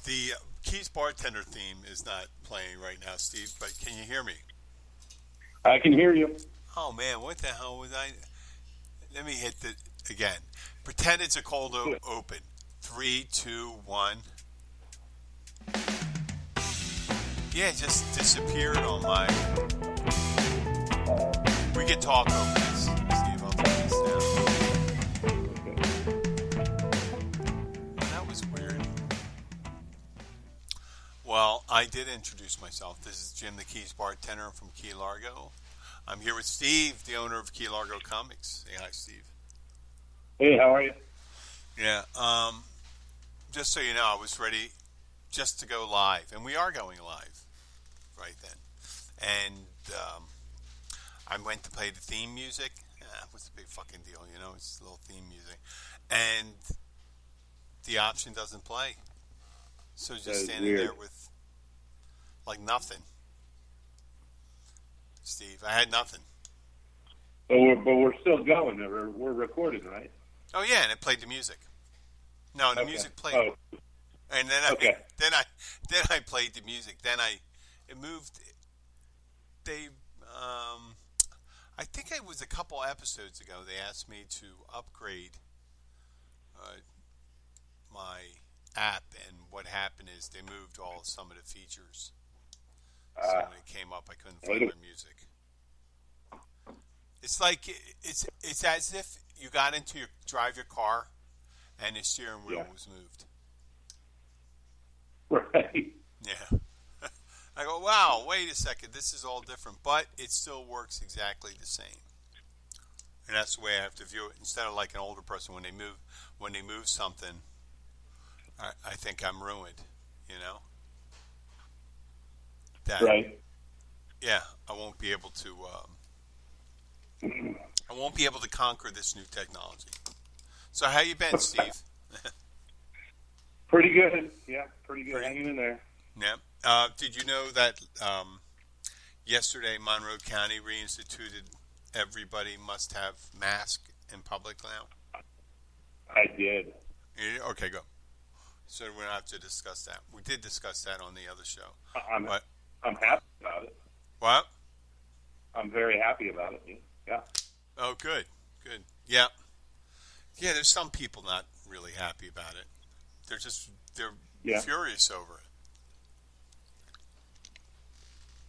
The Keys bartender theme is not playing right now, Steve, but can you hear me? I can hear you. Oh man, what the hell was I? Let me hit the again. Pretend it's a cold open. Three, two, one. Yeah, it just disappeared on my. We can talk over this, Steve. I'll take this down. That was weird. Well, I did introduce myself. This is Jim, the Keys bartender from Key Largo. I'm here with Steve, the owner of Key Largo Comics. Say hi, Steve. Hey, how are you? Yeah. Just so you know, I was ready just to go live, and we are going live right then. And I went to play the theme music. What's the big fucking deal? You know, it's a little theme music, and the option doesn't play. So just standing there with like nothing. Steve, I had nothing. But we're still going. We're recording, right? Oh yeah, and it played the music. No, the music played, and then I played the music. Then it moved. They, I think it was a couple episodes ago. They asked me to upgrade my app, and what happened is they moved some of the features. So when it came up, I couldn't find my music. It's like it's as if you got into drive your car, and the steering wheel was moved. Right. Yeah. I go, wow, wait a second, this is all different, but it still works exactly the same. And that's the way I have to view it. Instead of like an older person, when they move something, I think I'm ruined, you know? Right. Yeah, I won't be able to. I won't be able to conquer this new technology. So how you been, Steve? Pretty good. Yeah, pretty good. Hanging in there. Yeah. Did you know that yesterday Monroe County reinstituted everybody must have mask in public now? I did. Okay, go. So we don't have to discuss that. We did discuss that on the other show. I'm happy about it. What? I'm very happy about it. Yeah. Oh, good. Yeah. Yeah, there's some people not really happy about it. They're furious over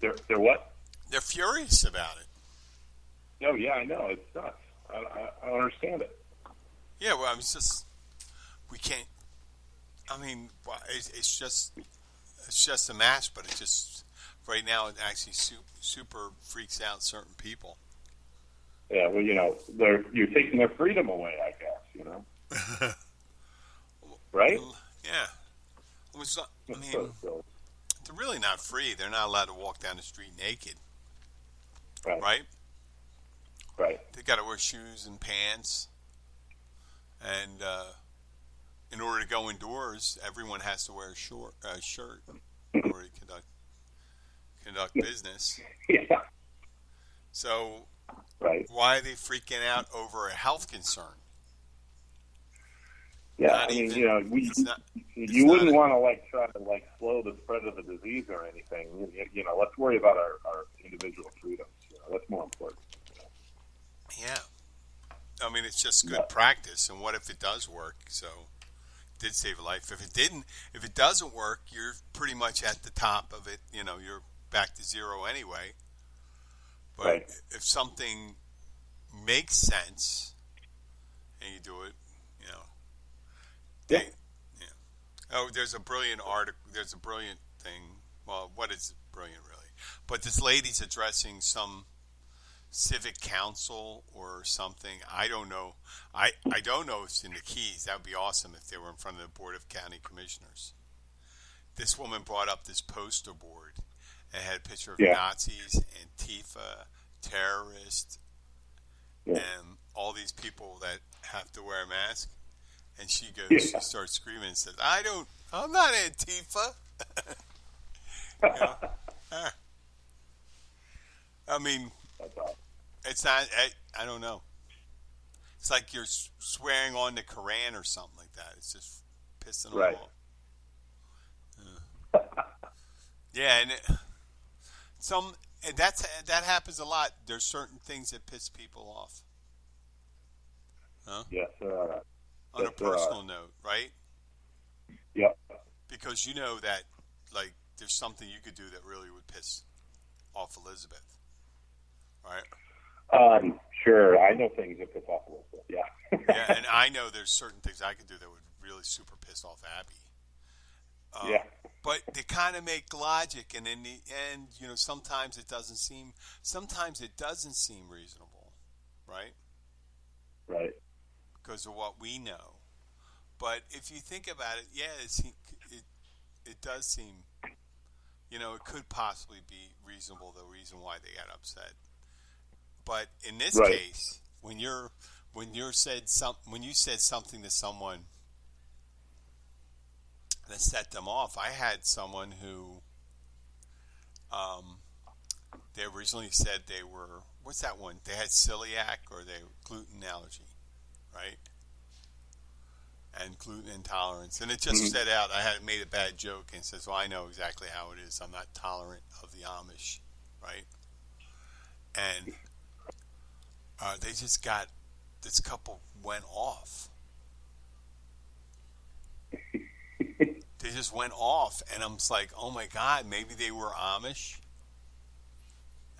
it. They're what? They're furious about it. Oh, yeah, I know. It sucks. I don't understand it. Yeah, well, it's just, we can't, I mean, it's just a mask, but it just, right now, it actually super freaks out certain people. Yeah, well, you're taking their freedom away, I guess, Right? Yeah. They're really not free. They're not allowed to walk down the street naked. Right? Right. They got to wear shoes and pants. And in order to go indoors, everyone has to wear a shirt in order to conduct business. Yeah. So, why are they freaking out over a health concern? Yeah, you wouldn't want to try to slow the spread of the disease or anything. Let's worry about our individual freedoms. That's more important. Yeah, I mean it's just good practice. And what if it does work? So, it did save a life. If it doesn't work, you're pretty much at the top of it. You're back to zero anyway. But if something makes sense and you do it, Yeah. Oh, there's a brilliant article. There's a brilliant thing. Well, what is brilliant, really? But this lady's addressing some civic council or something. I don't know. I don't know if it's in the Keys. That would be awesome if they were in front of the Board of County Commissioners. This woman brought up this poster board. It had a picture of Nazis, Antifa, terrorists, and all these people that have to wear a mask. And she starts screaming and says, I'm not Antifa. I mean, it's not, I don't know. It's like you're swearing on the Quran or something like that. It's just pissing them off. Yeah, some and that happens a lot. There's certain things that piss people off, huh? Yes, there are. On Yes, a there are. personal note, right? Yep. Because you know that like there's something you could do that really would piss off Elizabeth, right? Sure. I know things that piss off a little bit. Yeah, Yeah. and I know there's certain things I could do that would really super piss off Abby. Yeah. But they kind of make logic, and in the end, sometimes it doesn't seem reasonable, right? Right. Because of what we know. But if you think about it, yeah, it, it does seem, it could possibly be reasonable, the reason why they got upset. But in this Right. case, when you said something to someone that set them off, I had someone who, they originally said they were, what's that one? They had celiac or they gluten allergy, right? And gluten intolerance. And it just Mm-hmm. said out, I had made a bad joke and says, well, I know exactly how it is. I'm not tolerant of the Amish, right? And they just got, this couple went off. They just went off. And I'm just like, oh my God, maybe they were Amish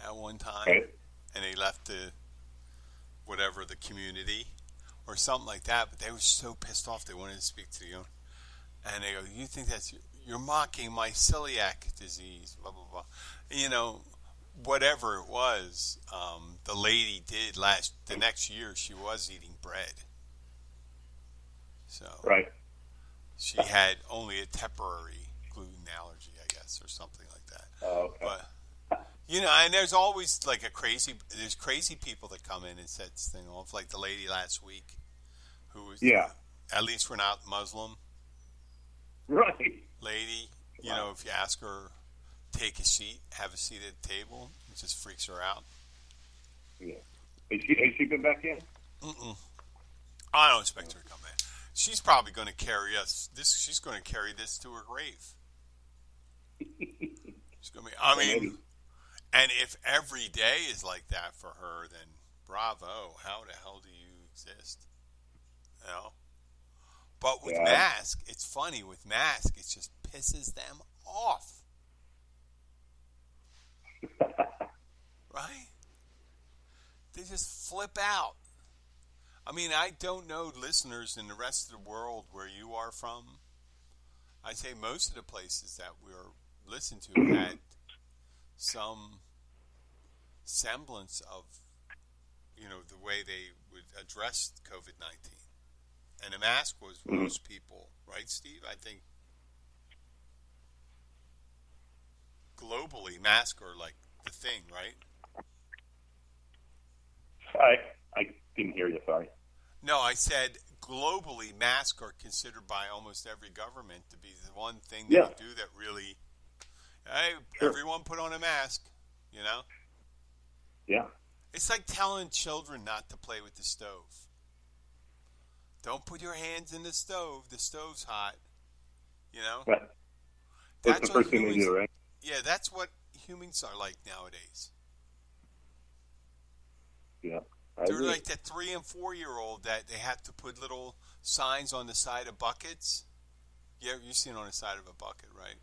at one time. Right. And they left the community or something like that. But they were so pissed off they wanted to speak to you. And they go, you think you're mocking my celiac disease, blah, blah, blah. Whatever it was, the lady did the next year, she was eating bread. So Right. she had only a temporary gluten allergy, I guess, or something like that. Oh, okay. But, and there's always like there's crazy people that come in and set this thing off, like the lady last week who was, Yeah. at least we're not Muslim Right. lady. Wow. If you ask her, have a seat at the table, it just freaks her out. Yeah. Has she been back in? Mm-mm. I don't expect her to come in. She's probably going to carry she's going to carry this to her grave. She's going to be, Maybe. and if every day is like that for her, then bravo. How the hell do you exist? You know? But with Yeah. mask, it's funny. With mask, it just pisses them off. Right? They just flip out. I don't know listeners in the rest of the world where you are from. I'd say most of the places that we're listened to had some semblance of, the way they would address COVID-19. And a mask was Mhm. most people, right, Steve? I think globally, masks are like the thing, right? I didn't hear you. Sorry. No, I said globally, masks are considered by almost every government to be the one thing they Yeah. do that really, hey, Sure. everyone put on a mask, Yeah. It's like telling children not to play with the stove. Don't put your hands in the stove. The stove's hot. That's That's the what first thing they humans. do, right? Yeah, that's what humans are like nowadays. Yeah. I They're agree. like that 3 and 4-year-old that they have to put little signs on the side of buckets. Yeah, you've seen on the side of a bucket, right?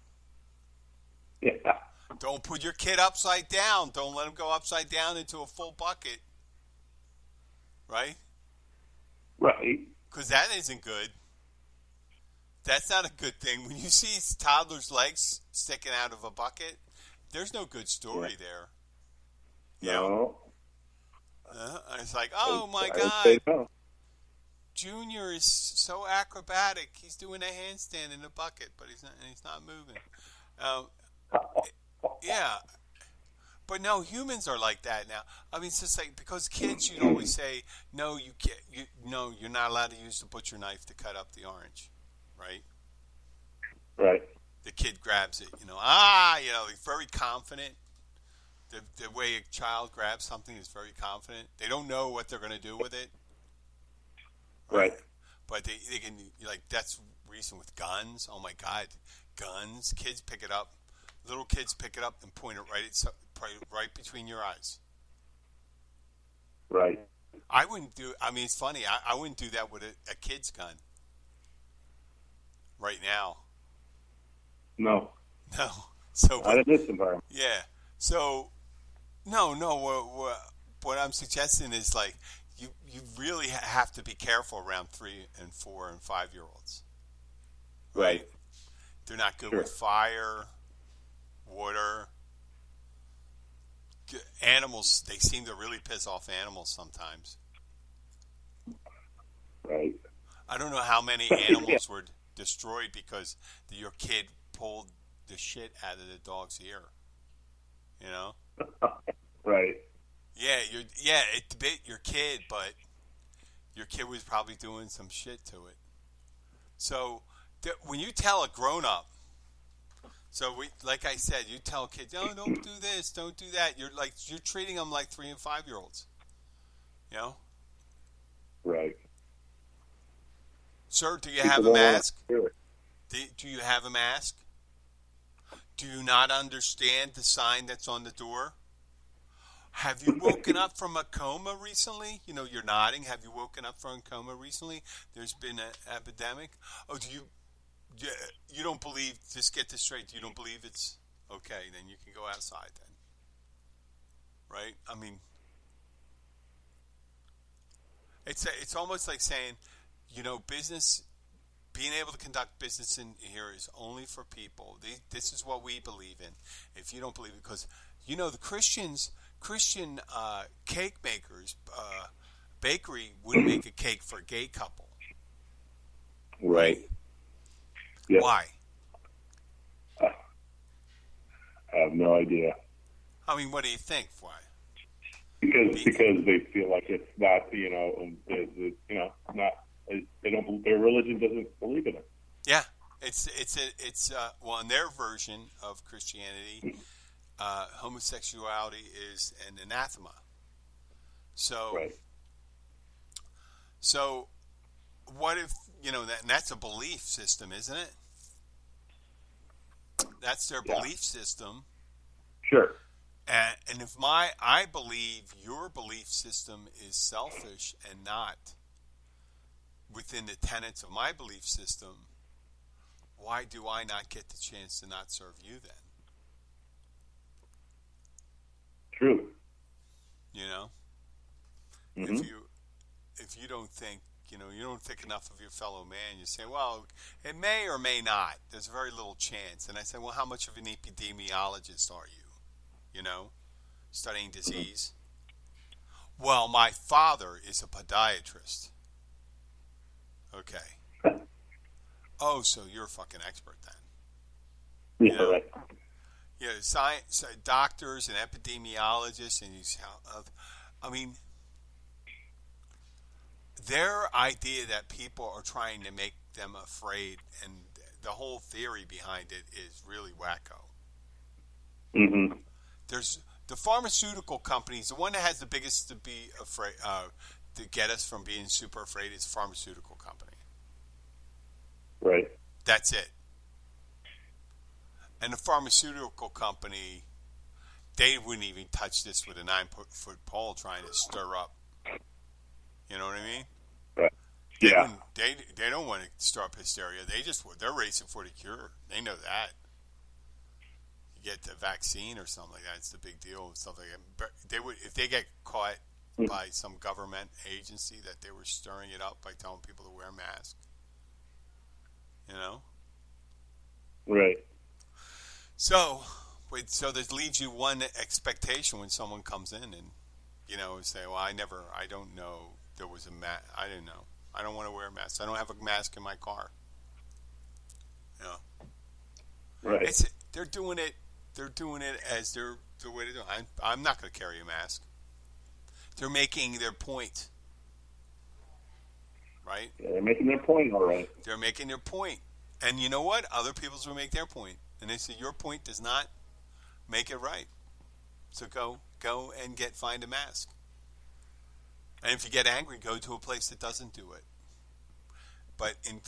Yeah. Don't put your kid upside down. Don't let him go upside down into a full bucket. Right? Right. Because that isn't good. That's not a good thing. When you see toddlers' legs sticking out of a bucket, there's no good story there. No. It's like, oh my I would God, say no. Junior is so acrobatic. He's doing a handstand in the bucket, but he's not moving. Yeah, but no, humans are like that now. It's just like because kids, you'd always say, no, you can't. No, you're not allowed to use the butcher knife to cut up the orange, right? Right. The kid grabs it, he's very confident. The way a child grabs something is very confident. They don't know what they're going to do with it. Right. But they can, like, that's recent with guns. Oh my God, guns. Kids pick it up Little kids pick it up and point it right between your eyes. Right. I wouldn't do. I mean, it's funny. I wouldn't do that with a kid's gun. Right now. No. No. So. Not in this environment. Yeah. So. No. What I'm suggesting is like you really have to be careful around 3 and 4 and 5-year-olds. Right. They're not good with fire, water. Animals, they seem to really piss off animals sometimes. Right. I don't know how many animals were destroyed because your kid pulled the shit out of the dog's ear. You know? Right. Yeah, it bit your kid, but your kid was probably doing some shit to it. So when you tell a grown-up, like I said, you tell kids, "Oh, don't do this, don't do that." You're treating them like 3 and 5-year-olds. You know? Right. Sir, do you have a mask? Do you have a mask? Do you not understand the sign that's on the door? Have you woken up from a coma recently? You know, you're nodding. Have you woken up from a coma recently? There's been an epidemic. Oh, you don't believe, just get this straight, you don't believe it's okay, then you can go outside then. Right? I mean, it's almost like saying, you know, being able to conduct business in here is only for people. This is what we believe in. If you don't believe it, because, you know, the Christian cake makers, bakery wouldn't make a cake for a gay couple. Right. Yes. Why? I have no idea. I mean, what do you think? Why? Because they feel like it's not, not, they don't, their religion doesn't believe in it. Yeah, it's well, in their version of Christianity, homosexuality is an anathema. So, right. So, what if, you know, that's a belief system, isn't it? That's their belief system. Sure. And if I believe your belief system is selfish and not within the tenets of my belief system, why do I not get the chance to not serve you then? True. You know? Mm-hmm. If you don't think, you know, you don't think enough of your fellow man, you say, well, it may or may not. There's very little chance. And I say, well, how much of an epidemiologist are you? You know, studying disease? Well, my father is a podiatrist. Okay. Oh, so you're a fucking expert then. Yeah, you know? Right. Yeah, science, doctors and epidemiologists, and I mean, their idea that people are trying to make them afraid, and the whole theory behind it is really wacko. Mm-hmm. There's the pharmaceutical companies. The one that has the biggest to be afraid to get us from being super afraid is a pharmaceutical company. Right. That's it. And the pharmaceutical company, they wouldn't even touch this with a 9-foot pole trying to stir up. You know what I mean? Right. Yeah. They don't want to stir up hysteria. They're racing for the cure. They know that. You get the vaccine or something like that. It's the big deal. Stuff like that. They would, if they get caught by some government agency that they were stirring it up by telling people to wear masks. You know? Right. So this leaves you one expectation when someone comes in and, you know, say, well, I don't know there was a mask. I didn't know. I don't want to wear a mask. I don't have a mask in my car. You know? Right. They're doing it as the way to do it. I'm not going to carry a mask. They're making their point. Right? Yeah, they're making their point, all right. They're making their point. And you know what? Other people will make their point. And they say, your point does not make it right. So go and find a mask. And if you get angry, go to a place that doesn't do it. But in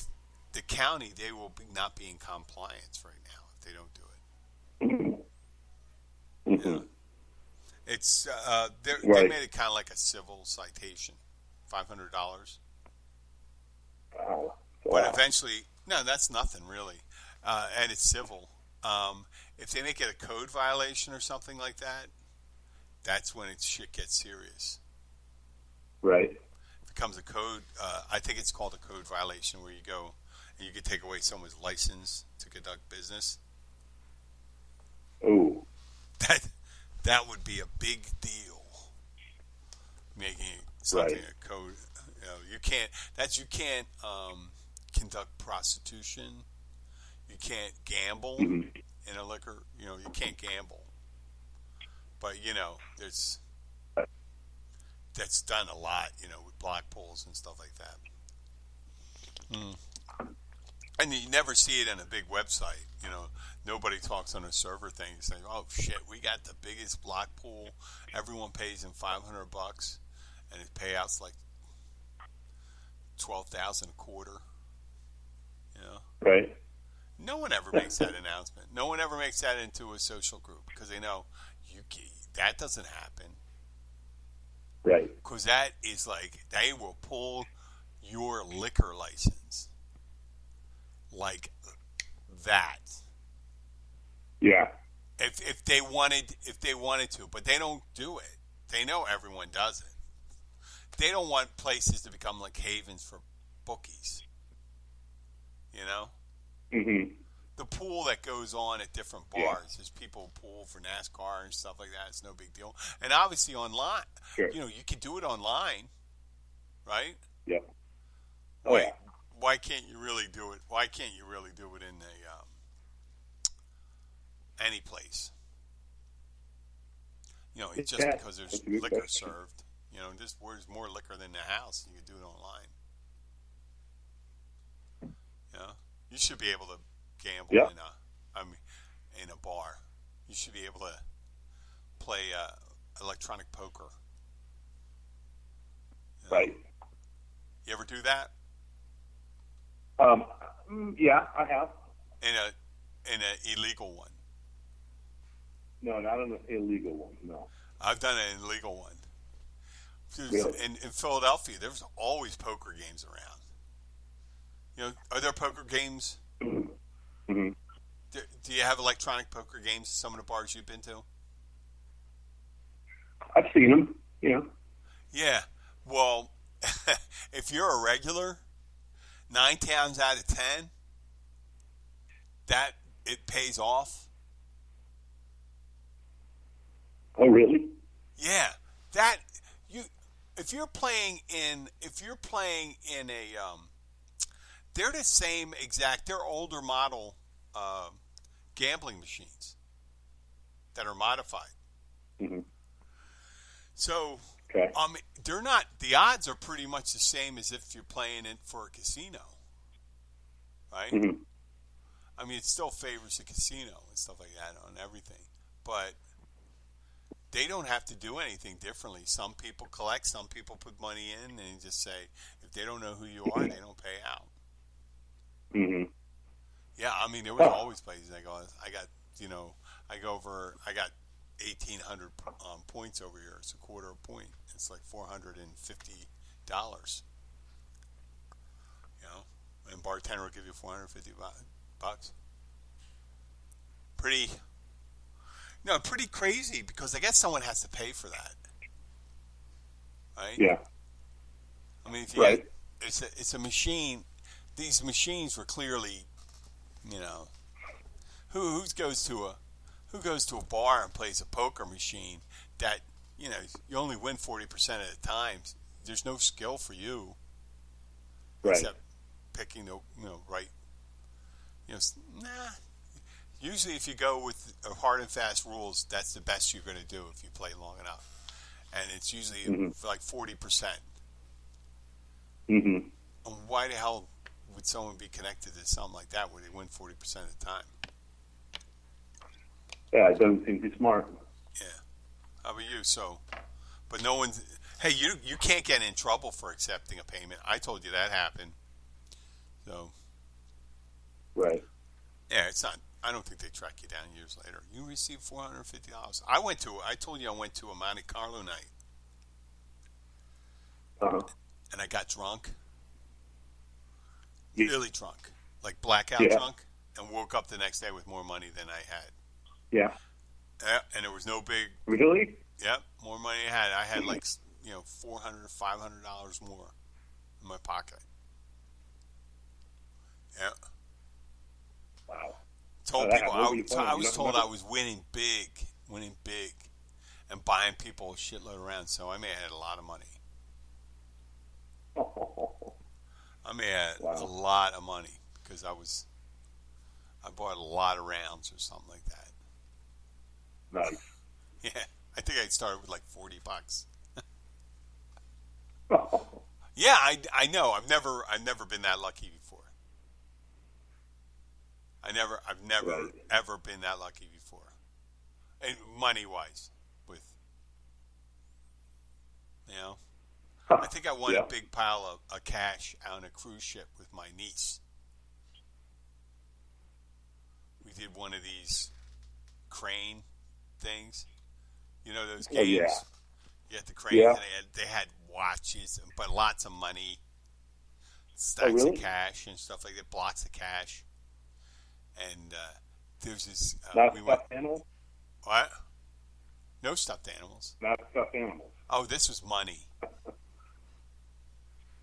the county, they will not be in compliance right now if they don't do it. Mm-hmm. It's they Right. made it kind of like a civil citation, $500. Wow. But Wow. eventually, no, that's nothing really, and it's civil. If they make it a code violation or something like that, that's when shit gets serious. Right. It becomes a code. I think it's called a code violation, where you go and you can take away someone's license to conduct business. Ooh. That that would be a big deal. Making something Right. a code. You can't. You can't conduct prostitution. You can't gamble Mm-hmm. in a liquor. You can't gamble. But there's that's done a lot. With block pools and stuff like that. Mm. And you never see it on a big website. Nobody talks on a server thing saying, "Oh shit, we got the biggest block pool. Everyone pays him $500, and his payouts like 12,000 a quarter." Right. No one ever makes that announcement. No one ever makes that into a social group because they know that doesn't happen. Right. Because that is like they will pull your liquor license like that. Yeah. If they wanted to, but they don't do it. They know everyone does it. They don't want places to become like havens for bookies. Mm-hmm. The pool that goes on at different bars. There's people pool for NASCAR and stuff like that. It's no big deal. And obviously online, Sure. you can do it online, right? Yeah. Oh Why? yeah. Why can't you really do it? Why can't you really do it in any place? It's just Yeah. because there's That's a good liquor question. served. There's more liquor than the house. You can do it online. You should be able to gamble Yeah. in a bar. You should be able to play electronic poker. Right. You ever do that Yeah, I have. in a illegal one? No, not an illegal one. No. I've done an illegal one. Really? In Philadelphia, there was always poker games around. Are there poker games? Mm-hmm. Do you have electronic poker games at some of the bars you've been to? I've seen them. Yeah. Yeah. Well, if you're a regular, 9 times out of 10, that it pays off. Oh, really? Yeah. That if you're playing in a they're the same exact. They're older model gambling machines that are modified. Mm-hmm. So, Okay. they're not. The odds are pretty much the same as if you're playing it for a casino, right? Mm-hmm. It still favors the casino and stuff like that on everything, but they don't have to do anything differently. Some people collect, some people put money in, and just say if they don't know who you are, they don't pay out. Mm-hmm. Yeah, there was always places I go. I got 1,800 points over here. It's a quarter a point. It's like $450. And bartender will give you $450. Pretty crazy because I guess someone has to pay for that, right? Yeah. If you Right. it's a machine. These machines were clearly, who goes to a bar and plays a poker machine that you only win 40% of the time. There's no skill for you Right. except picking the right. Nah. Usually, if you go with hard and fast rules, that's the best you're going to do if you play long enough, and it's usually like 40%. Mm-hmm. And why the hell would someone be connected to something like that where they win 40% of the time? Yeah, it doesn't seem too smart. Yeah. How about you? But no one's. Hey, you can't get in trouble for accepting a payment. I told you that happened. So. Right. Yeah, it's not. I don't think they track you down years later. You receive $450. I told you I went to a Monte Carlo night, Uh-huh. and I got drunk, Yeah. really drunk, like blackout drunk, and woke up the next day with more money than I had. Yeah. Yeah, and there was no big. Really? Yep, more money I had. I had like $400 or $500 more in my pocket. Yeah. Wow. Told people I was told I was winning big, and buying people a shitload around. So I may have had a lot of money. I may have had a lot of money because I bought a lot of rounds or something like that. Nice. Yeah, I think I started with like $40. Oh. Yeah, I know. I've never been that lucky before. I've never Right. ever been that lucky before, and money wise, I think I won a big pile of cash on a cruise ship with my niece. We did one of these crane things, those games. Oh, yeah. You had the crane, and they had watches, but lots of money, stacks of cash and stuff like that, blocks of cash. And there's this. Not stuffed animals? What? No stuffed animals. Not stuffed animals. Oh, this was money.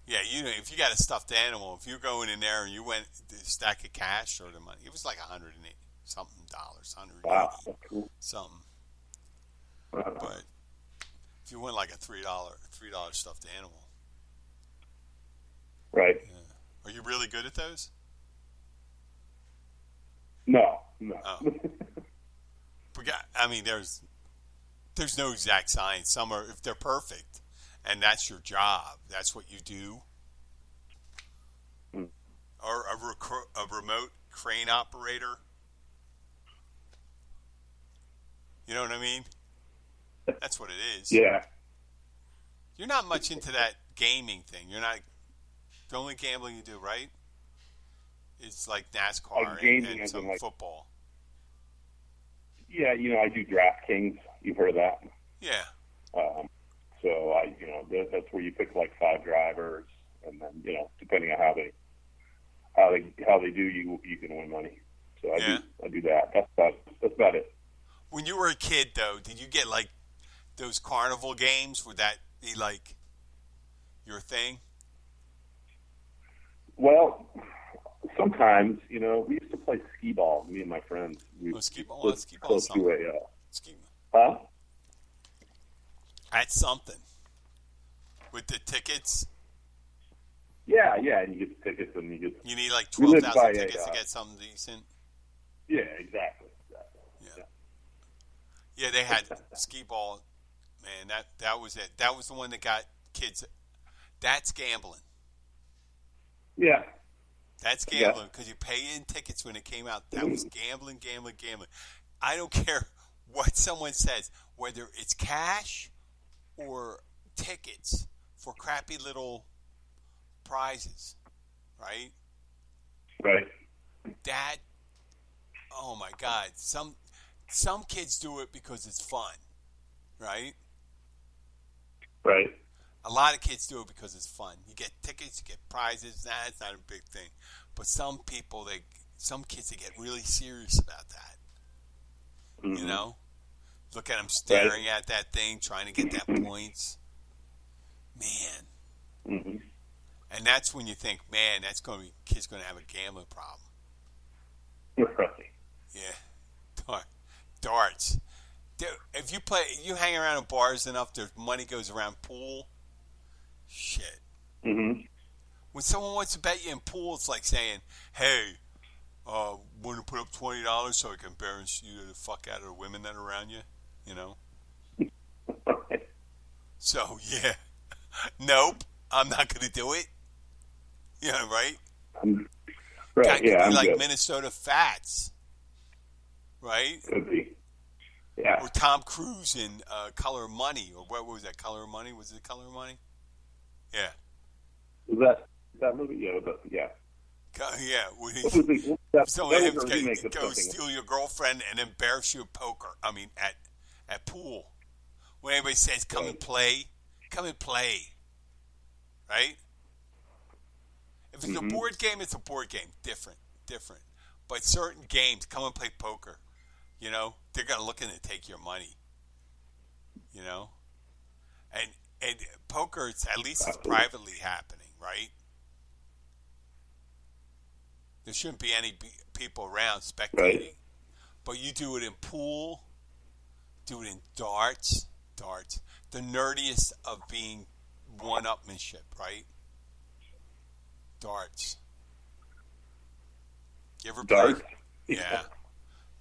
Yeah, if you got a stuffed animal, if you're going in there and you went the stack of cash or the money, it was like $180 something, $180 Wow, that's cool. something. But if you went like a $3 stuffed animal, right? Yeah. Are you really good at those? No. Oh. I mean, there's no exact science. Some are, if they're perfect, and that's your job, that's what you do. Or a remote crane operator. You know what I mean? That's what it is. Yeah. You're not much into that gaming thing. You're not. The only gambling you do, right? It's like NASCAR and some football. Yeah, I do DraftKings. You've heard of that? Yeah. So that's where you pick like 5 drivers, and then depending on how they do, you can win money. So I do that. That's about it. When you were a kid, though, did you get like those carnival games? Would that be like your thing? Well, sometimes, we used to play skee ball, me and my friends. Skee ball. Close to a skee. Huh? That's something. With the tickets? Yeah, and you get the tickets, and you need like 12,000 tickets to get something decent? Yeah, exactly. Yeah, they had skee ball. Man, that was it. That was the one that got kids. That's gambling. Yeah. That's gambling because you pay in tickets when it came out. That was gambling. I don't care what someone says, whether it's cash or tickets for crappy little prizes, right? Right. That, oh my God, some kids do it because it's fun, right? Right. A lot of kids do it because it's fun. You get tickets, you get prizes. It's not a big thing. But some kids, they get really serious about that. Mm-hmm. Look at them staring at that thing, trying to get that points. Man. Mm-hmm. And that's when you think, man, kid's going to have a gambling problem. Right. Yeah. Darts. Dude, if you hang around in bars enough, there's money goes around pool. Shit. Mm-hmm. When someone wants to bet you in pool, it's like saying, hey, want to put up $20 so I can embarrass you the fuck out of the women that are around you? Right. So, yeah. Nope. I'm not going to do it. Right? Right, Could be like good. Minnesota Fats. Right? Could be. Yeah. Or Tom Cruise in Color of Money. Or what was that? Color of Money? Was it Color of Money? Yeah. Was that movie? Yeah. Yeah, when What was it? What was so that him was a remake of go something. steal your girlfriend and embarrass you at poker. I mean, at pool. When anybody says, "Come and play," come and play, right? If it's a Mm-hmm. board game, it's a board game. Different. But certain games, come and play poker. You know, they're gonna look in and take your money. You know, and poker, at least it's Absolutely. privately happening, right? There shouldn't be any people around Right. spectating. But you do it in pool, do it in darts, the nerdiest of being one-upmanship, right? Darts. You ever play? Darts. Yeah,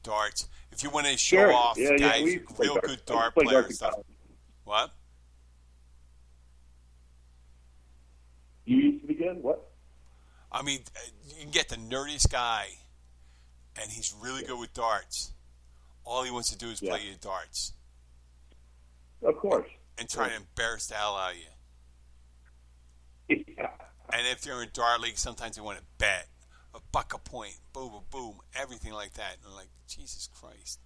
darts. If you want to show Sure. off, Yeah, yeah. guys, We used to play real darts. good I used to dart play player darts and in stuff. college. What? You used to be good? What? I mean, you can get the nerdiest guy, and he's really good with darts. All he wants to do is Yeah. play you darts Of course. and try to embarrass the hell out of you. Yeah. And if they're in dart league, sometimes they want to bet $1 a point, boom, everything like that. And I'm like, Jesus Christ.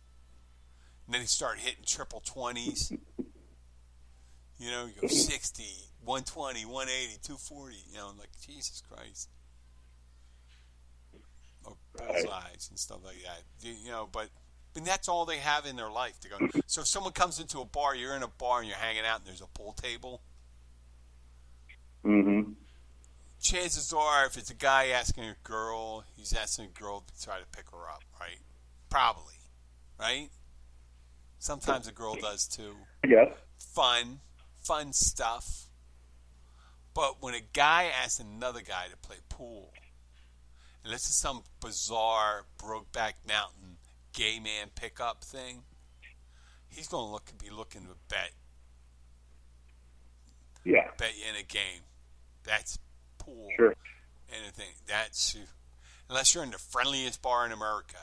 And then he started hitting triple 20s. You know, you go 60, 120, 180, 240. You know, like, Jesus Christ. Or bullseyes and stuff like that. You know, but that's all they have in their life to go. So if someone comes into a bar, you're in a bar and you're hanging out and there's a pool table. Mm-hmm. Chances are, if it's a guy asking a girl, he's asking a girl to try to pick her up, right? Probably, right? Sometimes a girl does too. I guess. Fun stuff. But when a guy asks another guy to play pool, and this is some bizarre Brokeback Mountain gay man pickup thing, he's going to be looking to bet Yeah. you in a game. That's pool. Sure. Anything. That's unless you're in the friendliest bar in America.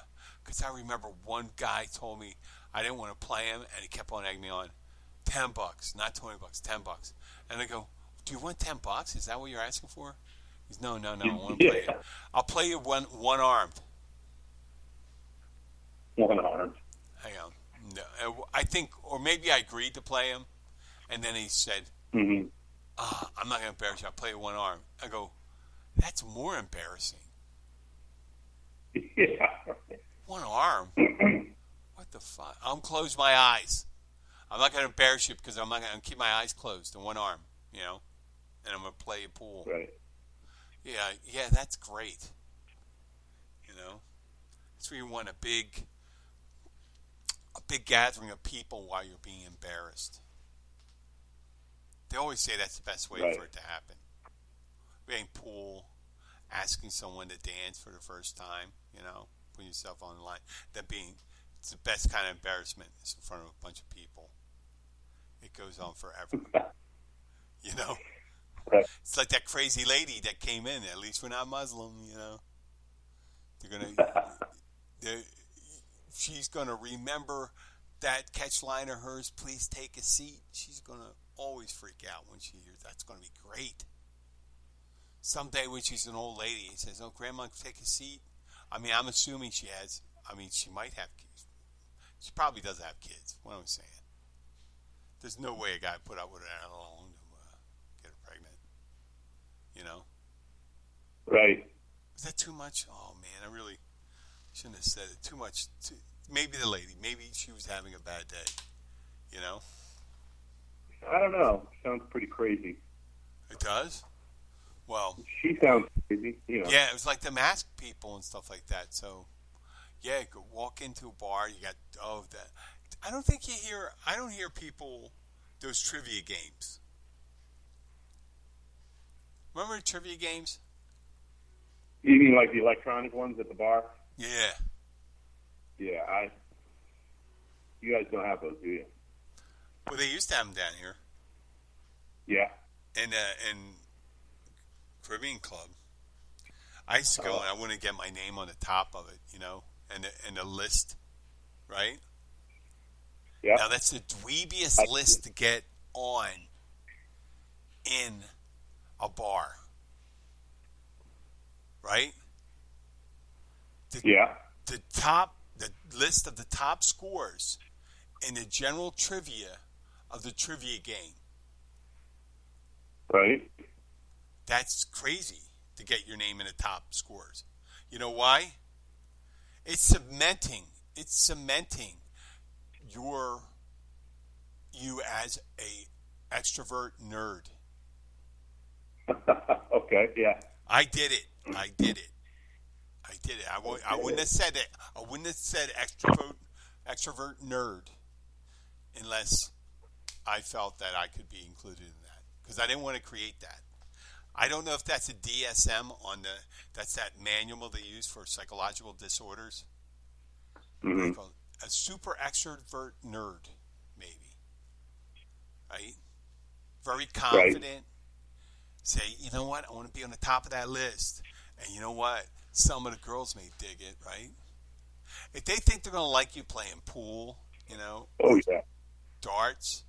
Because I remember one guy told me I didn't want to play him, and he kept on egging me on. $10, not $20, $10. And I go, do you want $10? Is that what you're asking for? He's no, I want to play you. I'll play you one armed. One arm. Hang on. No, I think, or maybe I agreed to play him, and then he said, Mm-hmm. I'm not going to embarrass you. I'll play you one arm. I go, that's more embarrassing. Yeah. One arm? What the fuck? I'm close my eyes. I'm not going to embarrass you because I'm not going to keep my eyes closed in one arm, you know, and I'm going to play a pool. Right. Yeah, that's great. You know, that's where you want a big gathering of people while you're being embarrassed. They always say that's the best way Right. for it to happen. Playing pool, asking someone to dance for the first time, you know, putting yourself on the line. It's the best kind of embarrassment is in front of a bunch of people. It goes on forever. You know? Right. It's like that crazy lady that came in. At least we're not Muslim, you know. She's gonna remember that catch line of hers. Please take a seat. She's gonna always freak out when she hears that's gonna be great. Someday when she's an old lady, he says, "Oh, Grandma, take a seat." I mean, I'm assuming she has. I mean, she might have kids. She probably does have kids. What I'm saying. There's no way a guy put up with her that long to get her pregnant. You know? Right. Is that too much? Oh, man, I really shouldn't have said it. Too much. Maybe the lady. Maybe she was having a bad day. You know? I don't know. Sounds pretty crazy. It does? Well, She sounds crazy. You know. yeah, it was like the masked people and stuff like that. So, yeah, go walk into a bar. You got, that. I don't hear people, those trivia games. Remember the trivia games? You mean like the electronic ones at the bar? Yeah. Yeah. You guys don't have those, do you? Well, they used to have them down here. Yeah. And Caribbean Club. I used to go and I wouldn't get my name on the top of it, you know, and the list, right? Yeah. Now that's the dweebiest list to get on in a bar, right? the Yeah. the list of the top scores in the general trivia of the trivia game. Right. That's crazy to get your name in the top scores. You know why? It's cementing. It's cementing your you as a extrovert nerd. Okay. Yeah. I did it. I did it. I did it. I wouldn't have said it. I wouldn't have said extrovert nerd unless I felt that I could be included in that because I didn't want to create that. I don't know if that's a DSM that's that manual they use for psychological disorders. Mm-hmm. A super extrovert nerd, maybe. Right? Very confident. Right. Say, you know what? I want to be on the top of that list. And you know what? Some of the girls may dig it, right? If they think they're going to like you playing pool, oh yeah, darts,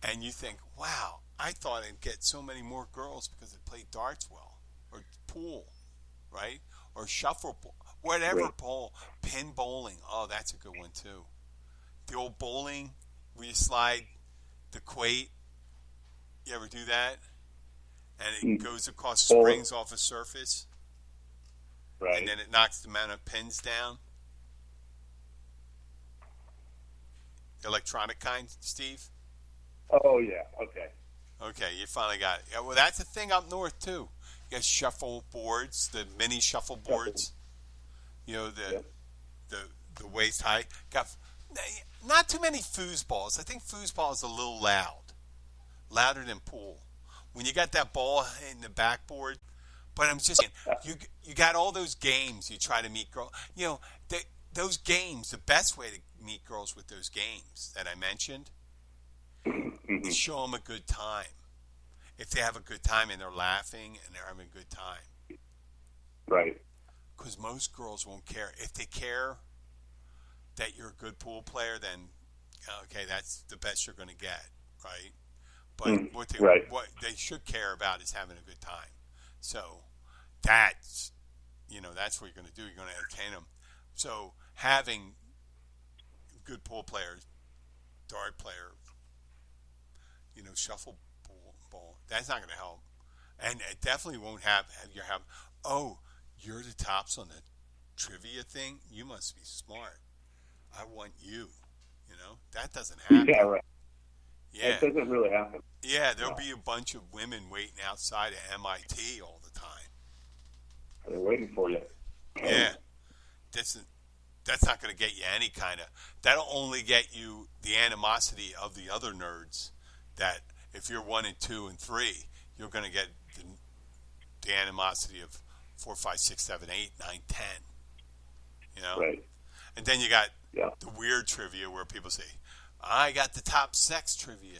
and you think, wow, I thought I'd get so many more girls because they play darts well, or pool, right? Or shuffleboard, whatever right. bowl, pin bowling. Oh, that's a good one too. The old bowling where you slide the quate. You ever do that? And it goes across springs off a surface. Right. And then it knocks the amount of pins down. The electronic kind, Steve? Oh, yeah. Okay. Okay, you finally got it. Yeah, well, that's a thing up north, too. You got shuffle boards, the mini shuffle boards. The waist high. Got not too many foosballs. I think foosball is a little loud. Louder than pool. When you got that ball in the backboard. But I'm just saying, you got all those games you try to meet girls. Those games, the best way to meet girls with those games that I mentioned is show them a good time. If they have a good time and they're laughing and they're having a good time. Right. Because most girls won't care. If they care that you're a good pool player, then, okay, that's the best you're going to get, right? But what they should care about is having a good time. So that's what you're going to do. You're going to entertain them. So having good pool players, dart player, shuffle ball, that's not going to help. And it definitely won't have you're the tops on the trivia thing. You must be smart. I want you. That doesn't happen. Yeah, right. Yeah. It doesn't really happen. Yeah, there'll be a bunch of women waiting outside of MIT all the time. They're waiting for you. Yeah. That's not going to get you any kind of... That'll only get you the animosity of the other nerds that if you're 1 and 2 and 3, you're going to get the animosity of 4, 5, 6, 7, 8, 9, 10. Right. And then you got the weird trivia where people say, I got the top sex trivia,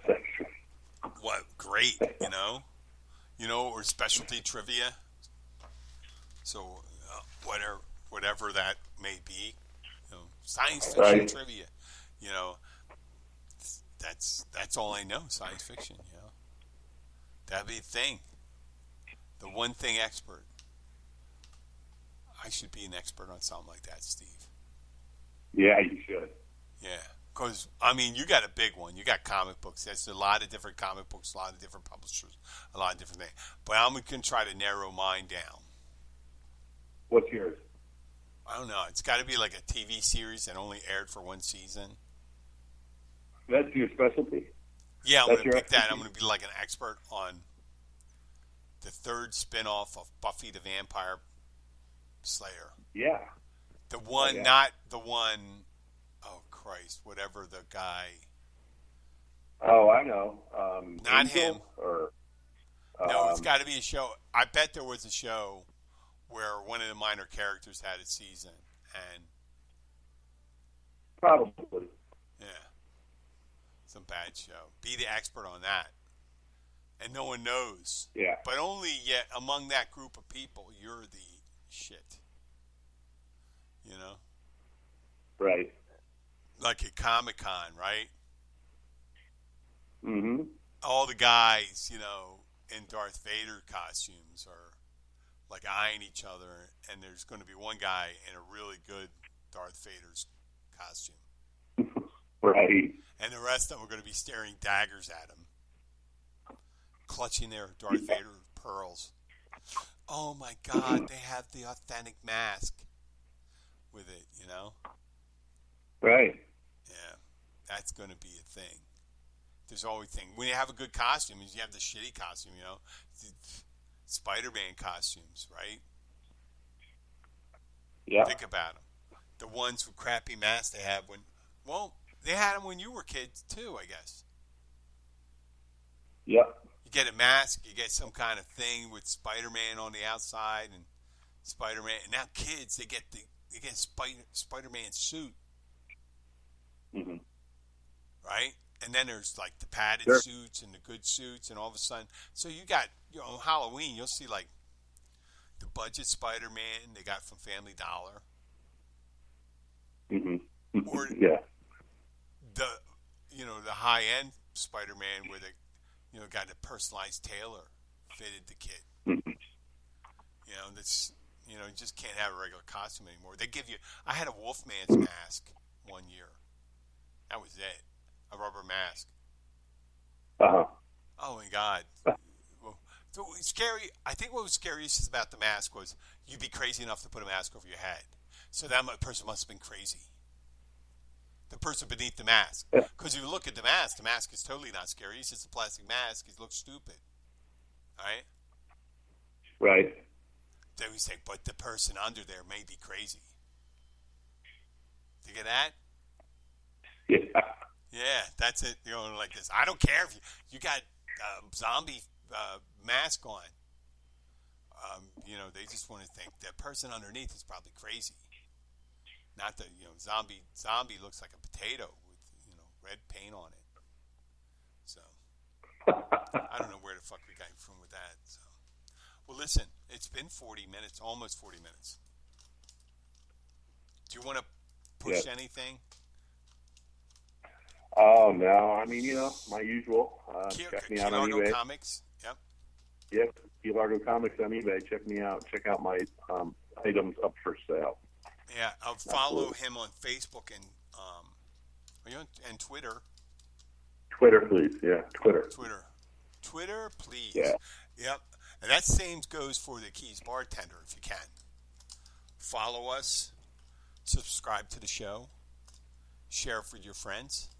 Sex trivia. What? Great, or specialty trivia. So, whatever that may be, science fiction trivia, that's all I know, science fiction, That'd be a thing. The one thing expert. I should be an expert on something like that, Steve. Yeah, you should. Yeah, because, you got a big one. You got comic books. There's a lot of different comic books, a lot of different publishers, a lot of different things. But I'm going to try to narrow mine down. What's yours? I don't know. It's got to be like a TV series that only aired for one season. That's your specialty? Yeah, I'm going to pick that. I'm going to be like an expert on the third spinoff of Buffy the Vampire Slayer. Yeah. The one, not the one, oh Christ, whatever the guy. Oh, I know. Not Angel, him. Or, no, it's got to be a show. I bet there was a show where one of the minor characters had a season. And probably. Yeah. Some bad show. Be the expert on that. And no one knows. Yeah. But only yet among that group of people, you're the shit. Right. Like at Comic-Con, right? Mm-hmm. All the guys, in Darth Vader costumes are like eyeing each other, and there's going to be one guy in a really good Darth Vader's costume. Right. And the rest of them are going to be staring daggers at him, clutching their Darth Vader pearls. Oh my God, they have the authentic mask with it, you know? Right. Yeah, that's going to be a thing. There's always a thing. When you have a good costume, you have the shitty costume, you know? Spider-Man costumes, right? Yeah. Think about them. The ones with crappy masks they have when, well, they had them when you were kids too, I guess. Yep. You get a mask, you get some kind of thing with Spider-Man on the outside, and Spider-Man. And now kids, they get Spider-Man suit, Mm-hmm. right? And then there's like the padded Sure. suits and the good suits, and all of a sudden, so you got, you know, Halloween, you'll see like the budget Spider-Man they got from Family Dollar, Mm-hmm. or Yeah. the, you know, the high-end Spider-Man where they, you know, got a personalized tailor fitted the kit. Mm-hmm. You know, that's, you know, you just can't have a regular costume anymore. They give you, I had a Wolfman's mask one year. That was it. A rubber mask. Uh-huh. Oh my God. Well, so scary. I think what was scariest about the mask was you'd be crazy enough to put a mask over your head. So that person must have been crazy. The person beneath the mask. Because if you look at the mask is totally not scary. It's just a plastic mask. It looks stupid. Right? Right. They always say, but the person under there may be crazy. You get that? Yeah. Yeah, that's it. You know, like this. I don't care if you got zombie mask on. You know, they just want to think that person underneath is probably crazy. Not that, you know, zombie looks like a potato with, you know, red paint on it. So I don't know where the fuck we got from with that. So, well, listen, it's been 40 minutes, almost 40 minutes. Do you want to push anything? Oh, no. I mean, you know, my usual. Check me out on Largo eBay. Comics. Yep. Yep. Key Largo Comics on eBay. Check me out. Check out my items up for sale. Yeah, I'll follow him on Facebook and are you on and Twitter? Twitter, please. Yeah, Twitter. Twitter, please. Yeah. Yep. And that same goes for the Keys Bartender, if you can. Follow us, subscribe to the show, share it with your friends,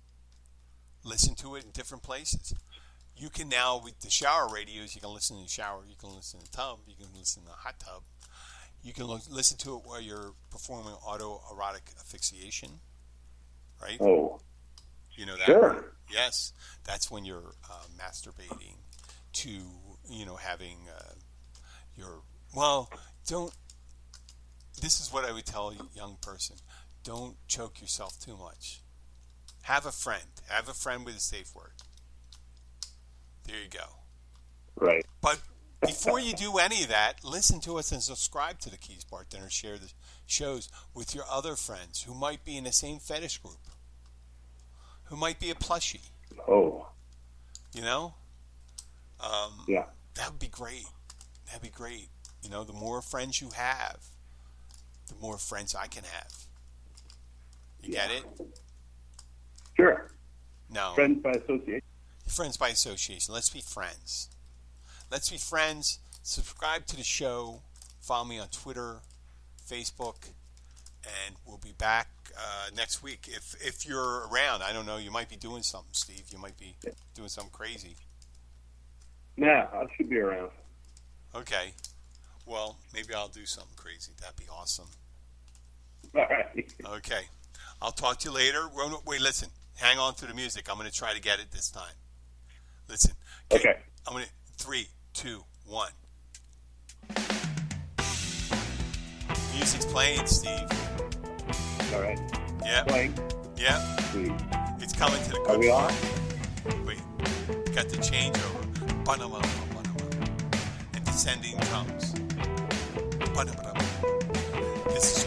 listen to it in different places. You can now, with the shower radios, you can listen in the shower, you can listen in the tub, you can listen in the hot tub. You can listen to it while you're performing autoerotic asphyxiation, right? Oh. You know that? Sure. Yes. That's when you're masturbating to, you know, having this is what I would tell a young person. Don't choke yourself too much. Have a friend. Have a friend with a safe word. There you go. Right. But before you do any of that, listen to us and subscribe to the Keys Bartender. Share the shows with your other friends who might be in the same fetish group, who might be a plushie. Oh. You know? Yeah. That would be great. That'd be great. You know, the more friends you have, the more friends I can have. You get it? Sure. No. Friends by association. Friends by association. Let's be friends. Let's be friends. Subscribe to the show. Follow me on Twitter, Facebook, and we'll be back next week. If you're around, I don't know. You might be doing something, Steve. You might be doing something crazy. Yeah, I should be around. Okay. Well, maybe I'll do something crazy. That'd be awesome. All right. Okay. I'll talk to you later. Wait, listen. Hang on to the music. I'm going to try to get it this time. Listen. Okay. I'm going to 3, 2, 1. Music's playing, Steve. All right. Yeah. Playing. Yeah. Sweet. It's coming to the good Are we on? part. Wait. Got the changeover. Ba-da-ba-da-ba, ba-da-ba. And descending drums. Ba-da-ba-da-ba. This is